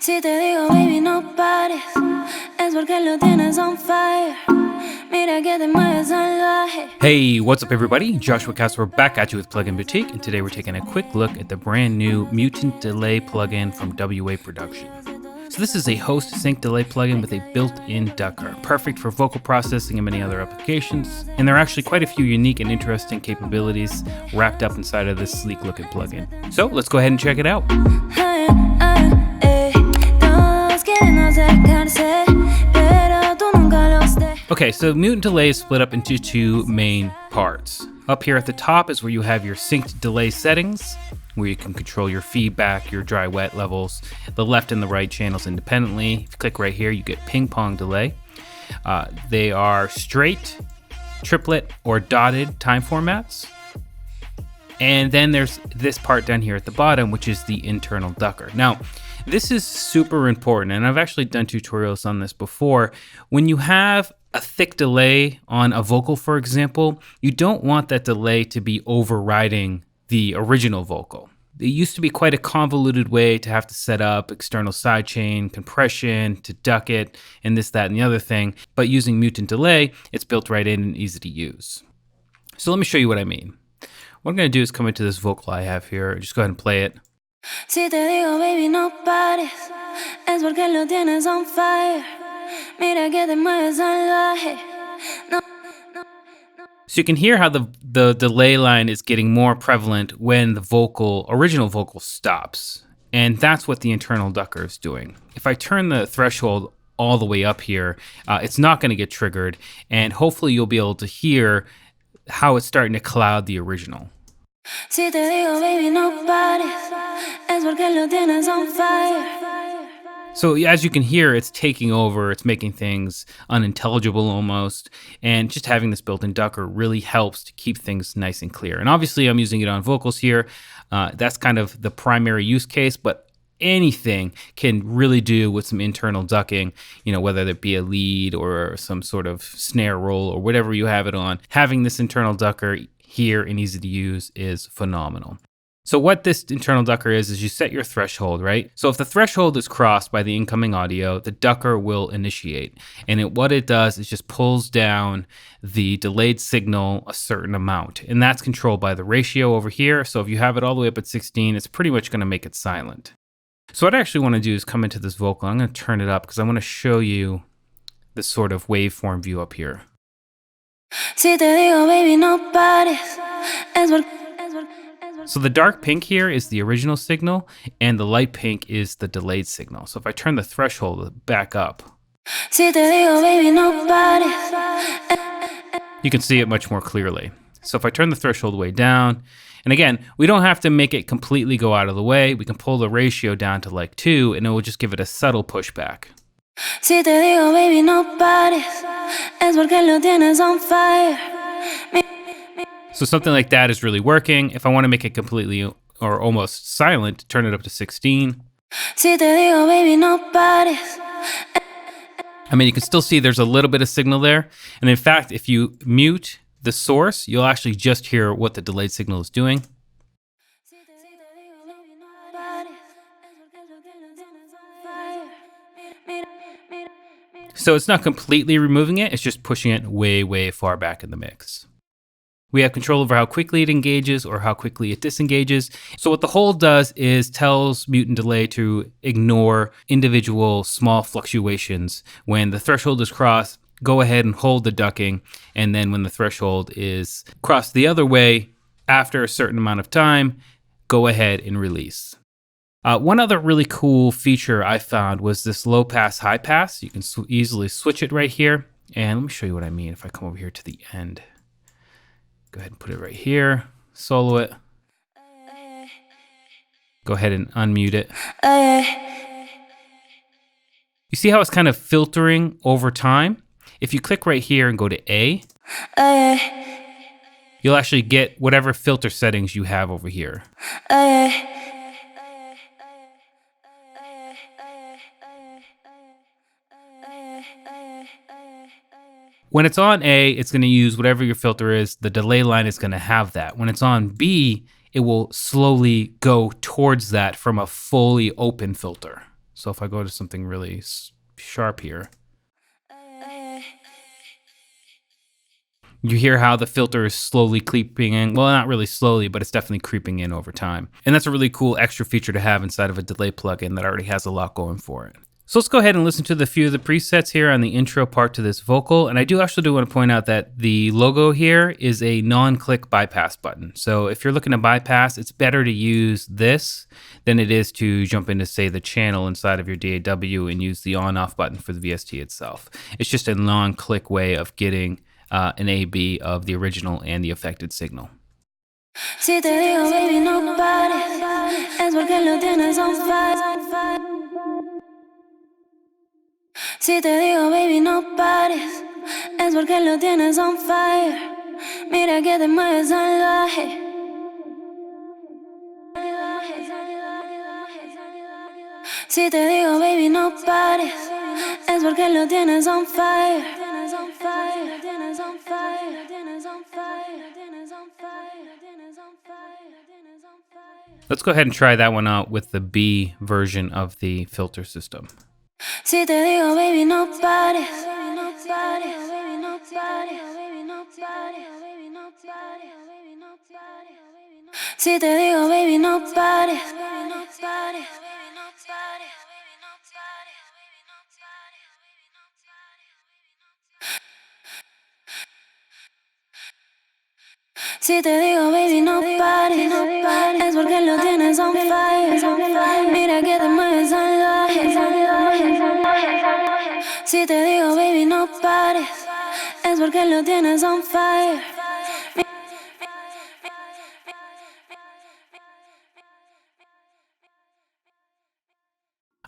Si te digo, baby, no pares, es porque lo tienes on fire. Mira que te mueves salvaje. Hey, what's up everybody? Joshua Casper back at you with Plugin Boutique, and today we're taking a quick look at the brand new Mutant Delay plugin from WA Production. So this is a host sync delay plugin with a built-in ducker, perfect for vocal processing and many other applications. And there are actually quite a few unique and interesting capabilities wrapped up inside of this sleek looking plugin. So let's go ahead and check it out. Okay, so Mutant Delay is split up into two main parts. Up here at the top is where you have your synced delay settings, where you can control your feedback, your dry wet levels, the left and the right channels independently. If you click right here, you get ping pong delay. They are straight, triplet, or dotted time formats. And then there's this part down here at the bottom, which is the internal ducker. Now, this is super important, and I've actually done tutorials on this before. When you have a thick delay on a vocal, for example, you don't want that delay to be overriding the original vocal. It used to be quite a convoluted way to have to set up external sidechain, compression, to duck it, and this, that, and the other thing. But using Mutant Delay, it's built right in and easy to use. So let me show you what I mean. What I'm going to do is come into this vocal I have here. Just go ahead and play it. Si te digo, baby, no pares, es porque lo tienes on fire. Mira que te mueves salvaje. So you can hear how the delay line is getting more prevalent when the original vocal stops. And that's what the internal ducker is doing. If I turn the threshold all the way up here, it's not going to get triggered. And hopefully you'll be able to hear how it's starting to cloud the original. Si te digo, baby, no pares, es porque lo tienes on fire. So as you can hear, it's taking over, it's making things unintelligible almost, and just having this built-in ducker really helps to keep things nice and clear. And obviously I'm using it on vocals here. That's kind of the primary use case, but anything can really do with some internal ducking, whether it be a lead or some sort of snare roll or whatever you have it on. Having this internal ducker here and easy to use is phenomenal. So what this internal ducker is you set your threshold, right? So if the threshold is crossed by the incoming audio, the ducker will initiate. And what it does is just pulls down the delayed signal a certain amount. And that's controlled by the ratio over here. So if you have it all the way up at 16, it's pretty much going to make it silent. So what I actually want to do is come into this vocal. I'm going to turn it up because I want to show you this sort of waveform view up here. Si te digo, baby, no pares, es porque... So the dark pink here is the original signal, and the light pink is the delayed signal. So if I turn the threshold back up, Si te digo, baby, no pares. you can see it much more clearly. So if I turn the threshold way down, and again, we don't have to make it completely go out of the way. We can pull the ratio down to like 2, and it will just give it a subtle pushback. Si te digo, baby, no pares, es porque lo tienes on fire. So something like that is really working. If I want to make it completely or almost silent, turn it up to 16. Si te digo, baby, no pares. I mean, you can still see there's a little bit of signal there. And in fact, if you mute the source, you'll actually just hear what the delayed signal is doing. So it's not completely removing it, it's just pushing it way, way far back in the mix. We have control over how quickly it engages or how quickly it disengages. So what the hold does is tells Mutant Delay to ignore individual small fluctuations. When the threshold is crossed, go ahead and hold the ducking. And then when the threshold is crossed the other way, after a certain amount of time, go ahead and release. One other really cool feature I found was this low pass, high pass. You can easily switch it right here. And let me show you what I mean if I come over here to the end. Go ahead and put it right here, solo it. Go ahead and unmute it. You see how it's kind of filtering over time? If you click right here and go to A, you'll actually get whatever filter settings you have over here. When it's on A, it's going to use whatever your filter is. The delay line is going to have that. When it's on B, it will slowly go towards that from a fully open filter. So if I go to something really sharp here, you hear how the filter is slowly creeping in. Well, not really slowly, but it's definitely creeping in over time. And that's a really cool extra feature to have inside of a delay plugin that already has a lot going for it. So let's go ahead and listen to the few of the presets here on the intro part to this vocal. And I do actually want to point out that the logo here is a non-click bypass button. So if you're looking to bypass, it's better to use this than it is to jump into, say, the channel inside of your DAW and use the on-off button for the VST itself. It's just a non-click way of getting an A/B of the original and the affected signal. Si te digo, baby, no pares, es porque lo tienes on fire. Si te digo, baby, no pares, es porque lo tienes on fire. Mira que te mueves salvaje. Si te digo, baby, no pares, es porque lo tienes on fire. Let's go ahead and try that one out with the B version of the filter system. Si te digo, baby, no pares. Si te digo, baby, no pares. Si te digo, baby, no pares, es porque lo tienes on fire. Mira que te mueves salvaje. Si te digo, baby, no pares, es porque lo tienes on fire.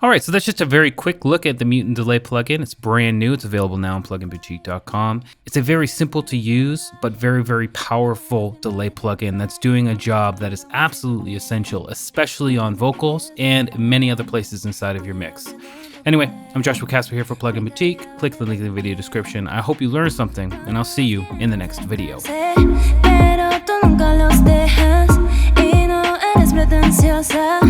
All right, so that's just a very quick look at the Mutant Delay plugin. It's brand new. It's available now on pluginboutique.com. It's a very simple to use, but very, very powerful delay plugin that's doing a job that is absolutely essential, especially on vocals and many other places inside of your mix. Anyway, I'm Joshua Casper here for Plugin Boutique. Click the link in the video description. I hope you learned something, and I'll see you in the next video. Pero tú nunca los dejas y no eres pretenciosa.